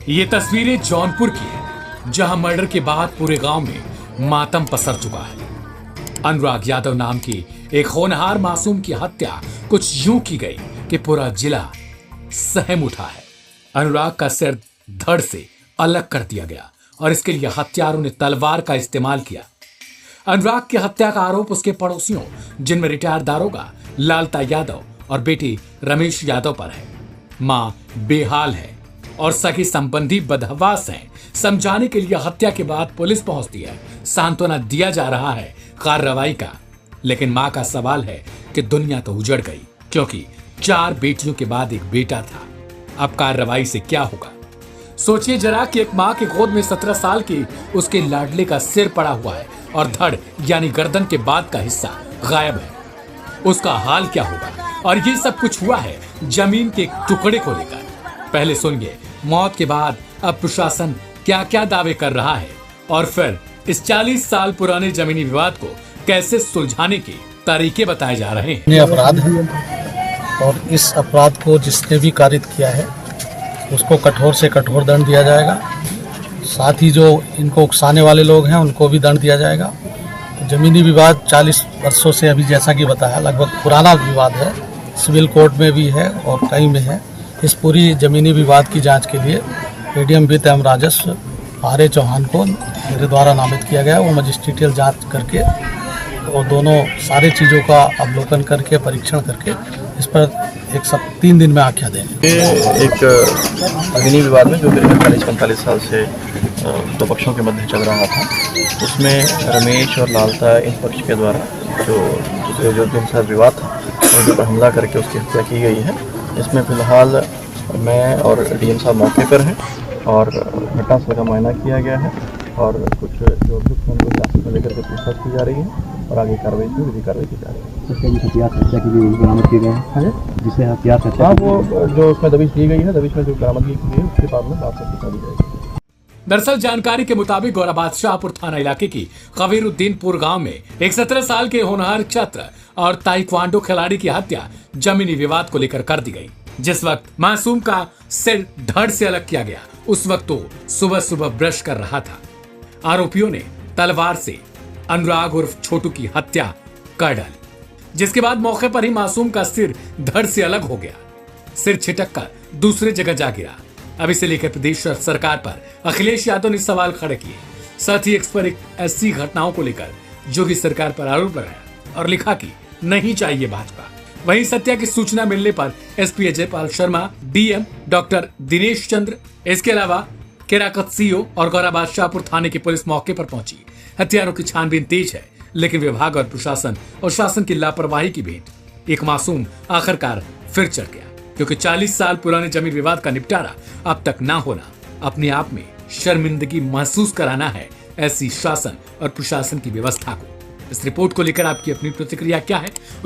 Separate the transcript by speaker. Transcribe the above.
Speaker 1: ये तस्वीरें जौनपुर की है, जहां मर्डर के बाद पूरे गांव में मातम पसर चुका है। अनुराग यादव नाम की एक होनहार मासूम की हत्या कुछ यूं की गई कि पूरा जिला सहम उठा है। अनुराग का सिर धड़ से अलग कर दिया गया और इसके लिए हत्यारों ने तलवार का इस्तेमाल किया। अनुराग की हत्या का आरोप उसके पड़ोसियों, जिनमें रिटायर्ड दारोगा लालता यादव और बेटी रमेश यादव पर है। मां बेहाल है और सगी संबंधी बदहवास हैं। समझाने के लिए हत्या के बाद पुलिस पहुंचती है, सांत्वना दिया जा रहा है कार्रवाई का। लेकिन मां का सवाल है कि दुनिया तो उजड़ गई, क्योंकि 4 बेटियों के बाद एक बेटा था। अब कार्रवाई से क्या होगा? सोचिए जरा कि एक मां की गोद में 17 साल की उसके लाडले का सिर पड़ा हुआ है और धड़ यानी गर्दन के बाद का हिस्सा गायब है। उसका हाल क्या होगा? और ये सब कुछ हुआ है जमीन के टुकड़े को लेकर। पहले सुनिए मौत के बाद अब प्रशासन क्या क्या दावे कर रहा है और फिर इस 40 साल पुराने जमीनी विवाद को कैसे सुलझाने के तरीके बताए जा रहे हैं।
Speaker 2: ये अपराध है और इस अपराध को जिसने भी कारित किया है उसको कठोर से कठोर दंड दिया जाएगा। साथ ही जो इनको उकसाने वाले लोग हैं उनको भी दंड दिया जाएगा। जमीनी विवाद 40 वर्षों से, अभी जैसा कि बताया, लगभग पुराना विवाद है। सिविल कोर्ट में भी है और कहीं में है। इस पूरी जमीनी विवाद की जांच के लिए एडीएम वित्त एवं राजस्व आर.ए. चौहान को मेरे द्वारा नामित किया गया। वो मजिस्ट्रेटियल जांच करके और दोनों सारी चीज़ों का अवलोकन करके, परीक्षण करके इस पर 3 दिन में आख्या देंगे।
Speaker 3: ये एक जमीनी विवाद में जो करीब 40-45 साल से दो पक्षों के मध्य चल रहा था, उसमें रमेश और लालता इन पक्ष के द्वारा जो दूसरा विवाद था उनके पर हमला करके उसकी हत्या की गई है। इसमें फिलहाल मैं और डीएम साहब मौके पर हैं और घटनास्थल का मुआयना किया गया है और कुछ जो अभियुक्त हैं उनको हिरासत में लेकर के पूछताछ की जा रही है और आगे कार्रवाई में विधि कार्रवाई की जा रही है।
Speaker 4: हथियार हत्या के लिए बरामद किए गए हैं, जिसे हथियार हत्या,
Speaker 3: हाँ, वो जो उसमें दबिश दी गई है, दबिश में जो बरामदगी की गई है उसके बाद में बात की जाएगी।
Speaker 1: दरअसल जानकारी के मुताबिक गौराबाद शाहपुर थाना इलाके की खबीरुद्दीनपुर गांव में एक 17 साल के होनहार छात्र और ताइक्वांडो खिलाड़ी की हत्या जमीनी विवाद को लेकर कर दी गई। जिस वक्त मासूम का सिर धड़ से अलग किया गया, उस वक्त तो सुबह सुबह ब्रश कर रहा था। आरोपियों ने तलवार से अनुराग उर्फ छोटू की हत्या कर डाली, जिसके बाद मौके पर ही मासूम का सिर धड़ से अलग हो गया। सिर छिटक कर दूसरे जगह जा गिरा। अब इसे लेकर प्रदेश सरकार पर अखिलेश यादव ने सवाल खड़े किए। साथ ही एक पर एक ऐसी घटनाओं को लेकर योगी सरकार पर आरोप लगाया और लिखा कि नहीं चाहिए भाजपा। वहीं सत्या की सूचना मिलने पर SP Ajay Pal Sharma, DM doctor Dinesh Chandra, इसके अलावा केराकत सीओ और गौराबाद शाहपुर थाने की पुलिस मौके पर पहुंची। हत्यारों की छानबीन तेज है, लेकिन विभाग और प्रशासन और शासन की लापरवाही की भेंट एक मासूम आखिरकार फिर चढ़ गया, क्योंकि 40 साल पुराने जमीन विवाद का निपटारा अब तक ना होना अपने आप में शर्मिंदगी महसूस कराना है ऐसी शासन और प्रशासन की व्यवस्था को। इस रिपोर्ट को लेकर आपकी अपनी प्रतिक्रिया क्या है?